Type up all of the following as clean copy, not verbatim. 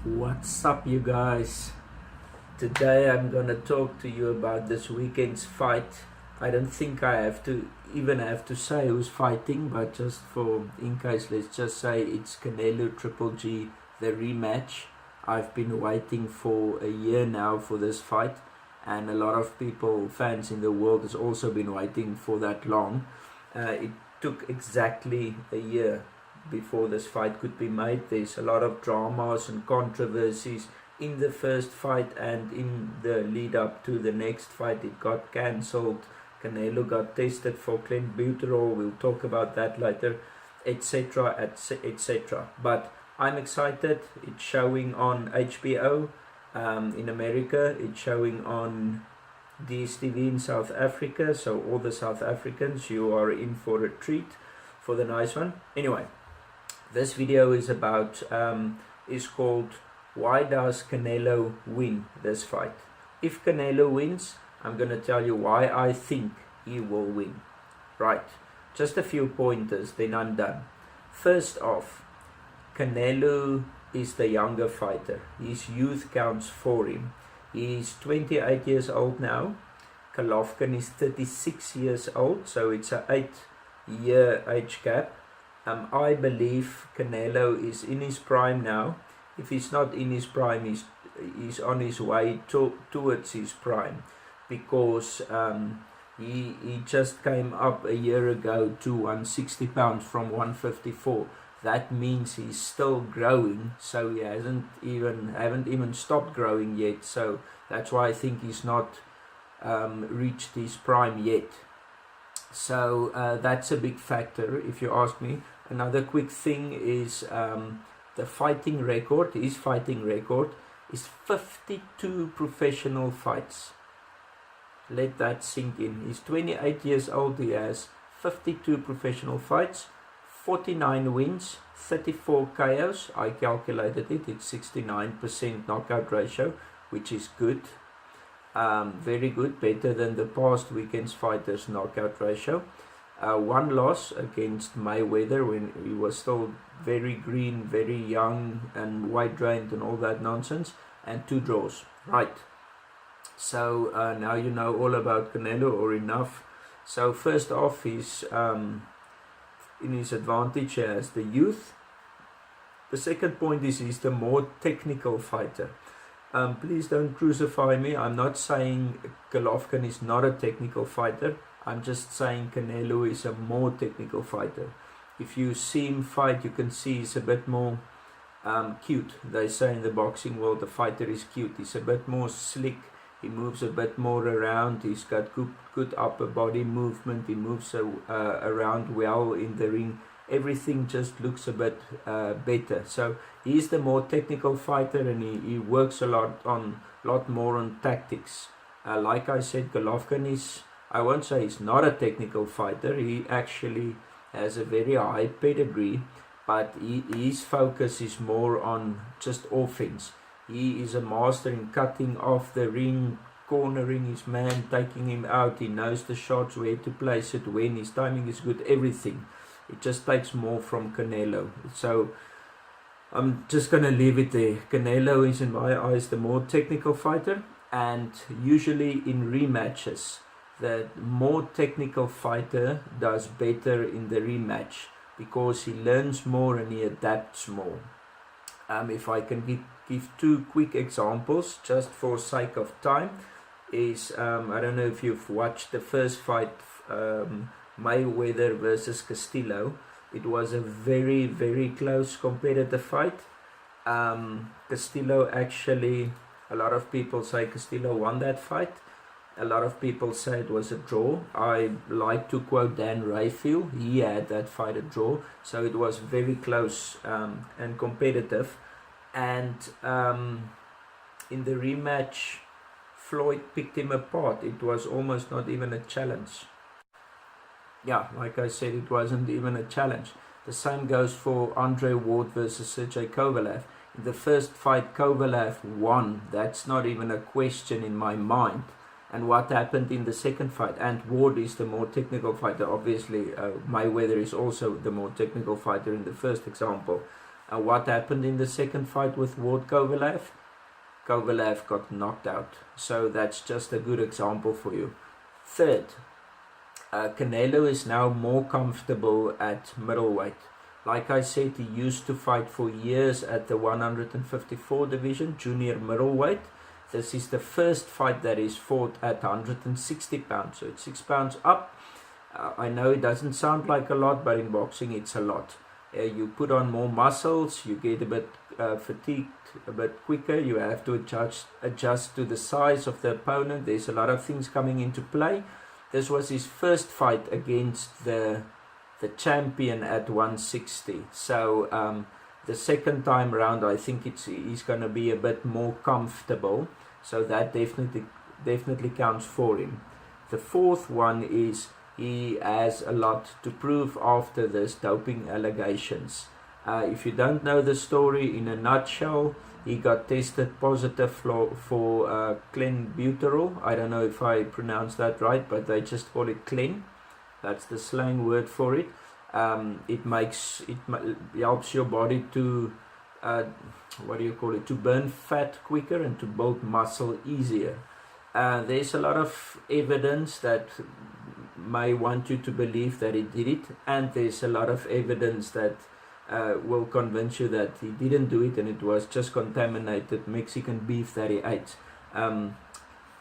What's up, you guys? Today I'm gonna talk to you about this weekend's fight. I don't think I have to say who's fighting, but just for in case, let's just say it's Canelo Triple G, the rematch. I've been waiting for a year now for this fight, and a lot of people, fans in the world, has also been waiting for that long. It took exactly a year before this fight could be made. There's a lot of dramas and controversies in the first fight, and in the lead up to the next fight it got cancelled. Canelo got tested for clenbuterol, we'll talk about that later, etc, etc. But I'm excited. It's showing on HBO in America, it's showing on DSTV in South Africa, so all the South Africans, you are in for a treat for the nice one. Anyway, this video is about is called "Why Does Canelo Win This Fight?" If Canelo wins, I'm gonna tell you why I think he will win. Right, just a few pointers, then I'm done. First off, Canelo is the younger fighter. His youth counts for him. He's 28 years old now. Golovkin is 36 years old, so it's an 8-year age gap. I believe Canelo is in his prime now. If he's not in his prime, he's on his way towards his prime, because he just came up a year ago to 160 pounds from 154. That means he's still growing, so he haven't even stopped growing yet. So that's why I think he's not reached his prime yet. So that's a big factor, if you ask me. Another quick thing is the fighting record. His fighting record is 52 professional fights. Let that sink in. He's 28 years old. He has 52 professional fights, 49 wins, 34 KOs. I calculated it. It's 69% knockout ratio, which is good. Very good, better than the past weekend's fighters' knockout ratio. One loss against Mayweather when he was still very green, very young and white drained and all that nonsense, and 2 draws. Right, so now you know all about Canelo, or enough. So first off, he's in his advantage, he has the youth. The second point is he's the more technical fighter. Please don't crucify me. I'm not saying Golovkin is not a technical fighter. I'm just saying Canelo is a more technical fighter. If you see him fight, you can see he's a bit more cute. They say in the boxing world, the fighter is cute. He's a bit more slick. He moves a bit more around. He's got good upper body movement. He moves around well in the ring. Everything just looks a bit better. So he's the more technical fighter, and he works a lot more on tactics. Like I said, Golovkin is, I won't say he's not a technical fighter. He actually has a very high pedigree, but his focus is more on just offense. He is a master in cutting off the ring, cornering his man, taking him out. He knows the shots, where to place it, when. His timing is good, everything. It just takes more from Canelo. So I'm just going to leave it there. Canelo is, in my eyes, the more technical fighter, and usually in rematches, the more technical fighter does better in the rematch, because he learns more and he adapts more. If I can give 2 quick examples, just for sake of time, is I don't know if you've watched the first fight, Mayweather versus Castillo. It was a very, very close competitive fight. Castillo actually, a lot of people say Castillo won that fight. A lot of people say it was a draw. I like to quote Dan Rayfield. He had that fight a draw. So it was very close and competitive. And in the rematch, Floyd picked him apart. It was almost not even a challenge. Yeah, like I said, it wasn't even a challenge. The same goes for Andre Ward versus Sergey Kovalev. In the first fight, Kovalev won. That's not even a question in my mind. And what happened in the second fight? And Ward is the more technical fighter. Obviously, Mayweather is also the more technical fighter in the first example. And what happened in the second fight with Ward Kovalev? Kovalev got knocked out. So that's just a good example for you. Third, Canelo is now more comfortable at middleweight. Like I said, he used to fight for years at the 154 division, junior middleweight. This is the first fight that is fought at 160 pounds, so it's 6 pounds up. I know it doesn't sound like a lot, but in boxing it's a lot. You put on more muscles, you get a bit fatigued a bit quicker, you have to adjust to the size of the opponent. There's a lot of things coming into play. This was his first fight against the champion at 160. So the second time around, I think he's going to be a bit more comfortable. So that definitely counts for him. The fourth one is he has a lot to prove after this doping allegations. If you don't know the story in a nutshell, he got tested positive for clenbuterol. I don't know if I pronounced that right, but they just call it clen. That's the slang word for it. It helps your body to to burn fat quicker and to build muscle easier. There's a lot of evidence that may want you to believe that he did it, and there's a lot of evidence that will convince you that he didn't do it and it was just contaminated Mexican beef that he ate.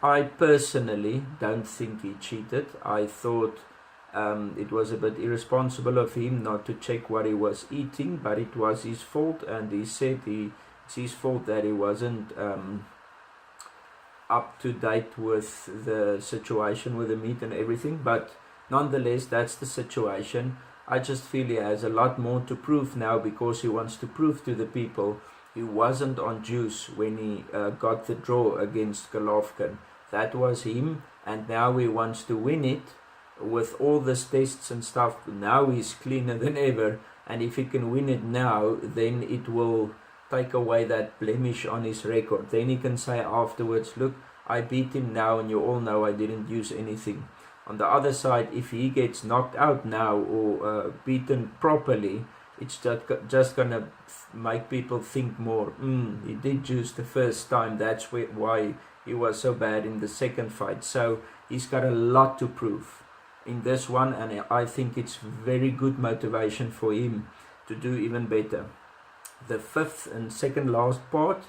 I personally don't think he cheated. I thought it was a bit irresponsible of him not to check what he was eating, but it was his fault, and he said it's his fault that he wasn't up to date with the situation with the meat and everything. But nonetheless, that's the situation. I just feel he has a lot more to prove now, because he wants to prove to the people he wasn't on juice when he got the draw against Golovkin. That was him, and now he wants to win it with all these tests and stuff. Now he's cleaner than ever, and if he can win it now, then it will take away that blemish on his record. Then he can say afterwards, look, I beat him now, and you all know I didn't use anything. On the other side, if he gets knocked out now or beaten properly, it's just gonna make people think more, he did juice the first time, that's why he was so bad in the second fight. So he's got a lot to prove in this one, and I think it's very good motivation for him to do even better. The fifth and second last part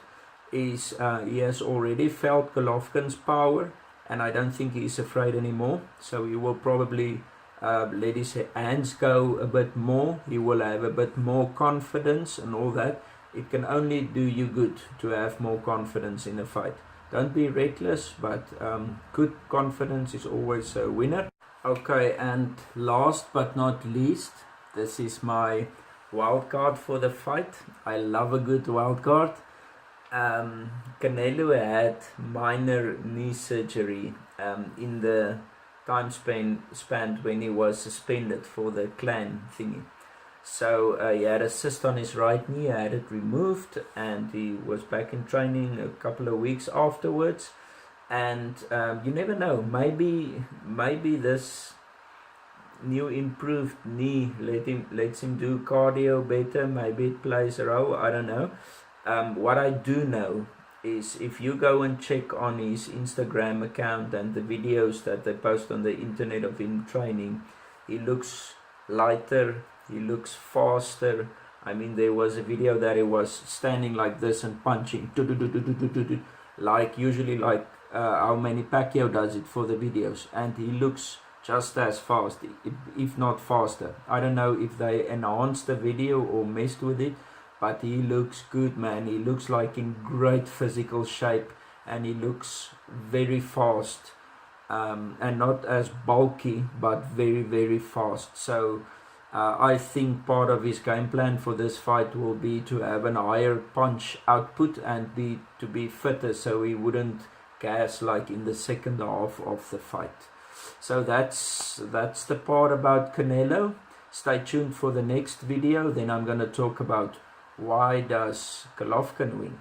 is he has already felt Golovkin's power, and I don't think he's afraid anymore. So he will probably let his hands go a bit more. He will have a bit more confidence and all that. It can only do you good to have more confidence in a fight. Don't be reckless, but good confidence is always a winner. Okay, and last but not least, this is my wild card for the fight. I love a good wild card. Canelo had minor knee surgery in the time span when he was suspended for the clan thingy. So he had a cyst on his right knee, had it removed, and he was back in training a couple of weeks afterwards. And you never know, maybe this new improved knee lets him do cardio better. Maybe it plays a role, I don't know. What I do know is, if you go and check on his Instagram account and the videos that they post on the internet of him training, he looks lighter, he looks faster. I mean, there was a video that he was standing like this and punching, like usually like how Manny Pacquiao does it for the videos, and he looks just as fast, if not faster. I don't know if they enhanced the video or messed with it, but he looks good, man. He looks like in great physical shape, and he looks very fast, and not as bulky, but very, very fast. So I think part of his game plan for this fight will be to have an higher punch output and to be fitter, so he wouldn't gas like in the second half of the fight. So that's the part about Canelo. Stay tuned for the next video. Then I'm going to talk about why does Golovkin win.